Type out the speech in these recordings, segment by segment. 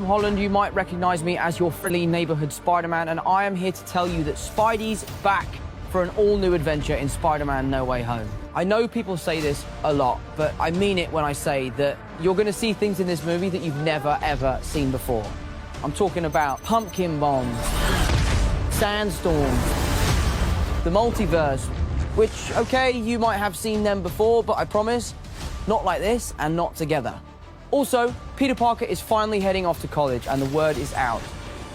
From Holland, you might recognize me as your friendly neighborhood Spider-Man, and I am here to tell you that Spidey's back for an all-new adventure in Spider-Man No Way Home. I know people say this a lot, but I mean it when I say that you're going to see things in this movie that you've never, ever seen before. I'm talking about pumpkin bombs, sandstorms, the multiverse, which, okay, you might have seen them before, but I promise, not like this and not together. Also, Peter Parker is finally heading off to college, and the word is out.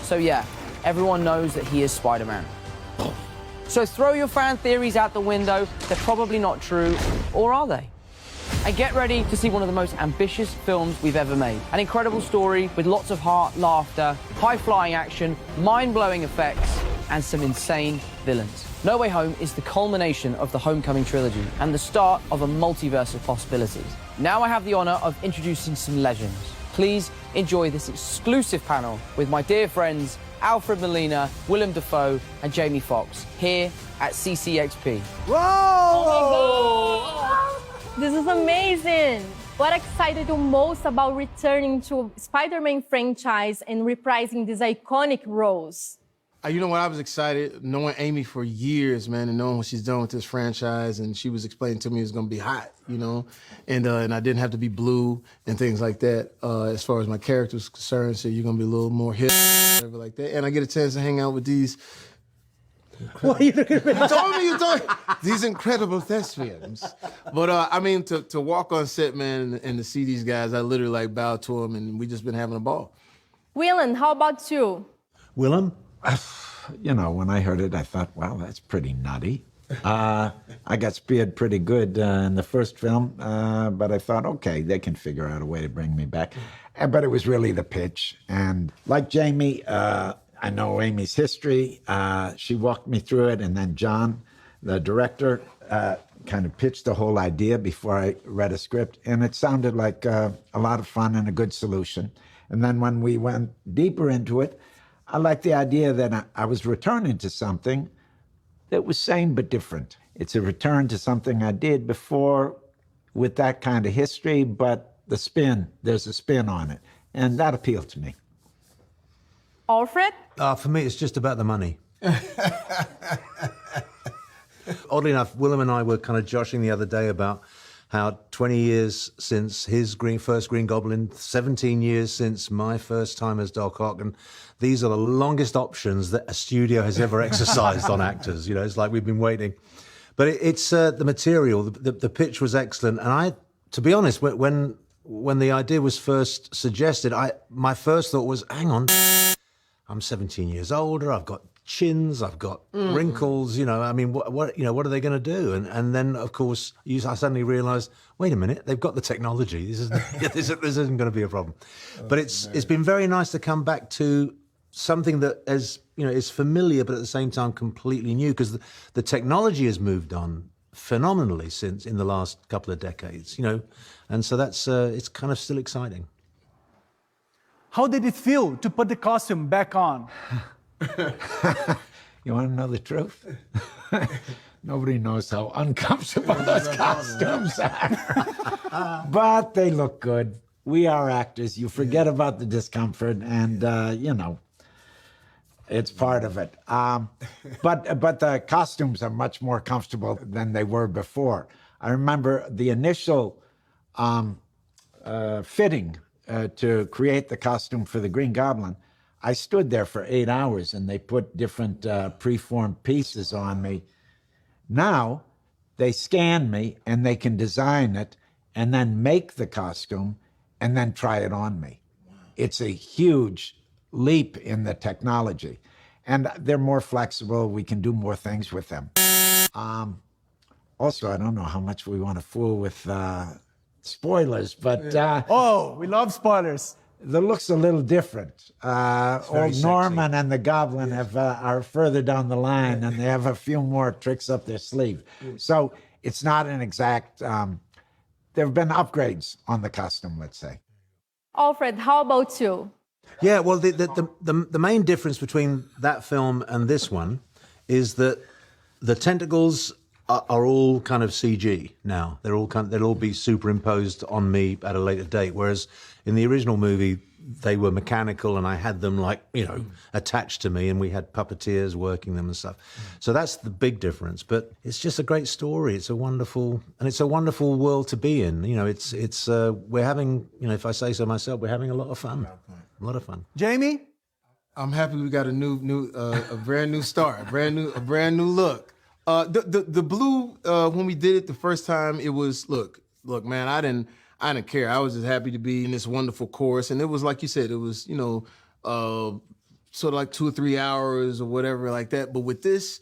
So yeah, everyone knows that he is Spider-Man. So throw your fan theories out the window. They're probably not true, or are they? And get ready to see one of the most ambitious films we've ever made. An incredible story with lots of heart, laughter, high-flying action, mind-blowing effects, and some insane villains. No Way Home is the culmination of the Homecoming trilogy and the start of a multiverse of possibilities. Now I have the honor of introducing some legends. Please enjoy this exclusive panel with my dear friends Alfred Molina, Willem Dafoe, and Jamie Foxx here at CCXP. Whoa! Oh my God! This is amazing! What excited you most about returning to Spider-Man franchise and reprising these iconic roles? You know what, I was excited knowing Amy for years, man, and knowing what she's done with this franchise, and she was explaining to me it was gonna be hot, you know, and I didn't have to be blue and things like that as far as my character was concerned, so you're gonna be a little more hip, whatever like that, and I get a chance to hang out with these... What are you looking at? You told me, these incredible thespians. But I mean, to walk on set, man, and to see these guys, I literally like bowed to them, and we just been having a ball. Willem, how about you? Willem? You know, when I heard it, I thought, wow, that's pretty nutty. I got speared pretty good in the first film, but I thought, okay, they can figure out a way to bring me back. But it was really the pitch. And like Jamie, I know Amy's history. She walked me through it, and then John, the director, kind of pitched the whole idea before I read a script, and it sounded like a lot of fun and a good solution. And then when we went deeper into it, I liked the idea that I was returning to something that was same but different. It's a return to something I did before with that kind of history, but the spin, there's a spin on it, and that appealed to me. Alfred? For me, it's just about the money. Oddly enough, Willem and I were kind of joshing the other day about how 20 years since his first Green Goblin, 17 years since my first time as Doc Ock, and these are the longest options that a studio has ever exercised on actors. You know, it's like we've been waiting. But it's the material, the pitch was excellent, and to be honest, when the idea was first suggested, my first thought was, hang on, I'm 17 years older, I've got chins, I've got wrinkles, you know, I mean, what are they going to do? And then, of course, I suddenly realized, wait a minute, they've got the technology. This isn't going to be a problem. But it's been very nice to come back to something that is familiar, but at the same time completely new, because the technology has moved on phenomenally since in the last couple of decades, you know, and so that's it's kind of still exciting. How did it feel to put the costume back on? You want to know the truth? Nobody knows how uncomfortable those costumes are. But they look good. We are actors. You forget about the discomfort, and, you know, it's part of it. But the costumes are much more comfortable than they were before. I remember the initial fitting to create the costume for the Green Goblin. I stood there for 8 hours, and they put different preformed pieces on me. Now, they scan me, and they can design it, and then make the costume, and then try it on me. Wow. It's a huge leap in the technology. And they're more flexible. We can do more things with them. Also, I don't know how much we want to fool with spoilers, but... Oh, we love spoilers. The look's a little different. Old Norman and the Goblin are further down the line, and they have a few more tricks up their sleeve. So it's not an exact... there have been upgrades on the costume, let's say. Alfred, how about you? Yeah, well, the main difference between that film and this one is that the tentacles are all kind of CG now. They'll all be superimposed on me at a later date. Whereas in the original movie, they were mechanical, and I had them attached to me, and we had puppeteers working them and stuff. So that's the big difference. But it's just a great story. It's a wonderful world to be in. We're having, if I say so myself, we're having a lot of fun. A lot of fun. Jamie? I'm happy we got a brand new star, a brand new look. The blue, when we did it the first time, it was look, man, I didn't care. I was just happy to be in this wonderful chorus, and it was like you said, it was sort of like 2 or 3 hours or whatever like that. But with this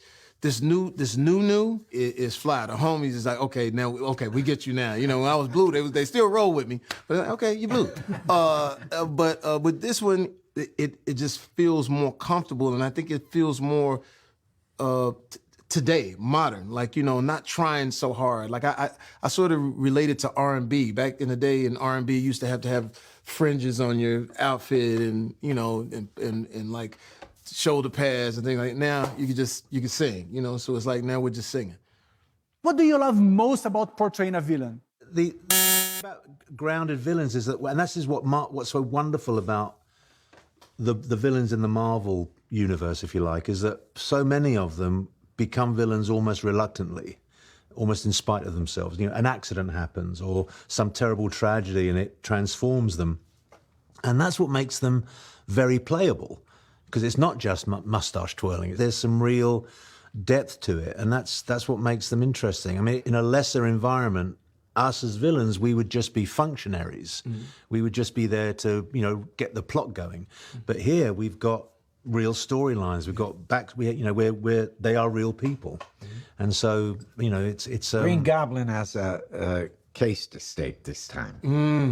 new is fly. The homies is like, okay, we get you now. When I was blue, they still roll with me, but okay, you blue. But with this one, it just feels more comfortable, and I think it feels more today, modern, not trying so hard. Like I sort of related to R&B. Back in the day in R&B, you used to have fringes on your outfit and like shoulder pads and things like that. Now you can sing, so it's like now we're just singing. What do you love most about portraying a villain? The about grounded villains is that, and this is what's so wonderful about the villains in the Marvel universe, if you like, is that so many of them become villains almost reluctantly, almost in spite of themselves. An accident happens or some terrible tragedy and it transforms them. And that's what makes them very playable, because it's not just mustache twirling. There's some real depth to it, and that's what makes them interesting. I mean, in a lesser environment, us as villains, we would just be functionaries. We would just be there to, get the plot going. But here we've got real storylines. We've got they are real people, and so it's Green Goblin has a case to state this time.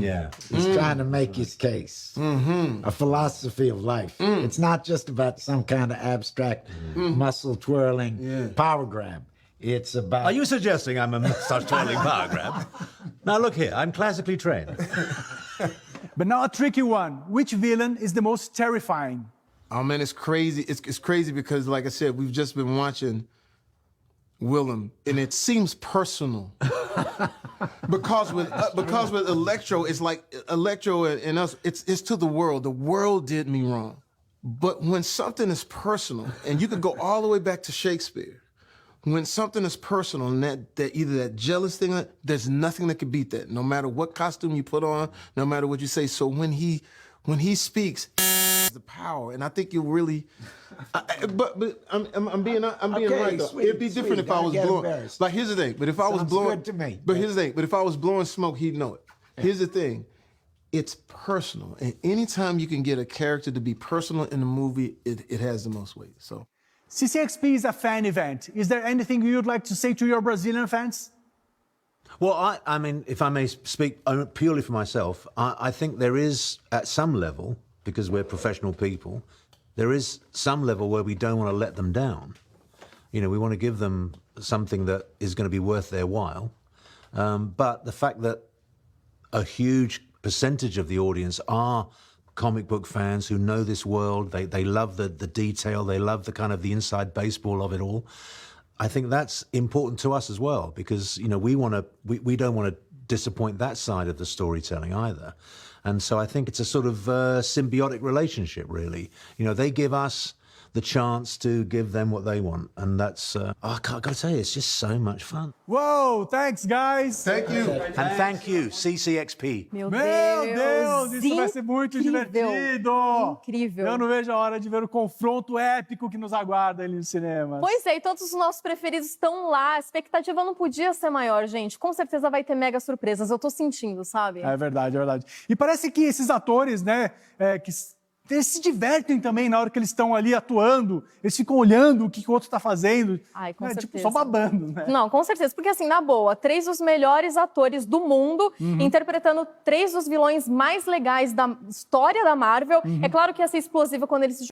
Yeah, he's trying to make his case, a philosophy of life. It's not just about some kind of abstract muscle twirling power grab. It's about. Are you suggesting I'm a mustache twirling power grab? Now look here, I'm classically trained. But now a tricky one. Which villain is the most terrifying? Oh man, it's crazy. It's crazy because, like I said, we've just been watching Willem, and it seems personal. because with Electro, it's like Electro and us. It's to the world. The world did me wrong. But when something is personal, and you can go all the way back to Shakespeare, when something is personal, and that either that jealous thing, there's nothing that can beat that. No matter what costume you put on, no matter what you say. So when he speaks, the power, and I think you really. But I'm being right though. It'd be different if I was blowing. Like here's the thing. But if I was blowing, good to me. But here's the thing. But if I was blowing smoke, he'd know it. Here's the thing. It's personal, and anytime you can get a character to be personal in a movie, it has the most weight. So. CCXP is a fan event. Is there anything you'd like to say to your Brazilian fans? Well, I mean, if I may speak purely for myself, I think there is, at some level, because we're professional people, there is some level where we don't want to let them down. We want to give them something that is going to be worth their while. But the fact that a huge percentage of the audience are comic book fans who know this world, they love the detail, they love the kind of the inside baseball of it all. I think that's important to us as well, because we don't want to disappoint that side of the storytelling either. And so I think it's a sort of symbiotic relationship, really. They give us the chance to give them what they want, and that's I gotta tell you, it's just so much fun. Whoa, thanks guys. Thank you. And thank you, CCXP. Meu Deus, isso vai ser muito incrível, divertido. Incrível. Eu não vejo a hora de ver o confronto épico que nos aguarda ali no cinema. Pois é, e todos os nossos preferidos estão lá. A expectativa não podia ser maior, gente. Com certeza vai ter mega surpresas. Eu tô sentindo, sabe? É verdade, é verdade. E parece que esses atores, né, eles se divertem também na hora que eles estão ali atuando. Eles ficam olhando o que o outro está fazendo. Ai, com certeza. Tipo, só babando, né? Não, com certeza. Porque, assim, na boa, 3 dos melhores atores do mundo interpretando 3 dos vilões mais legais da história da Marvel. É claro que ia ser explosiva quando eles se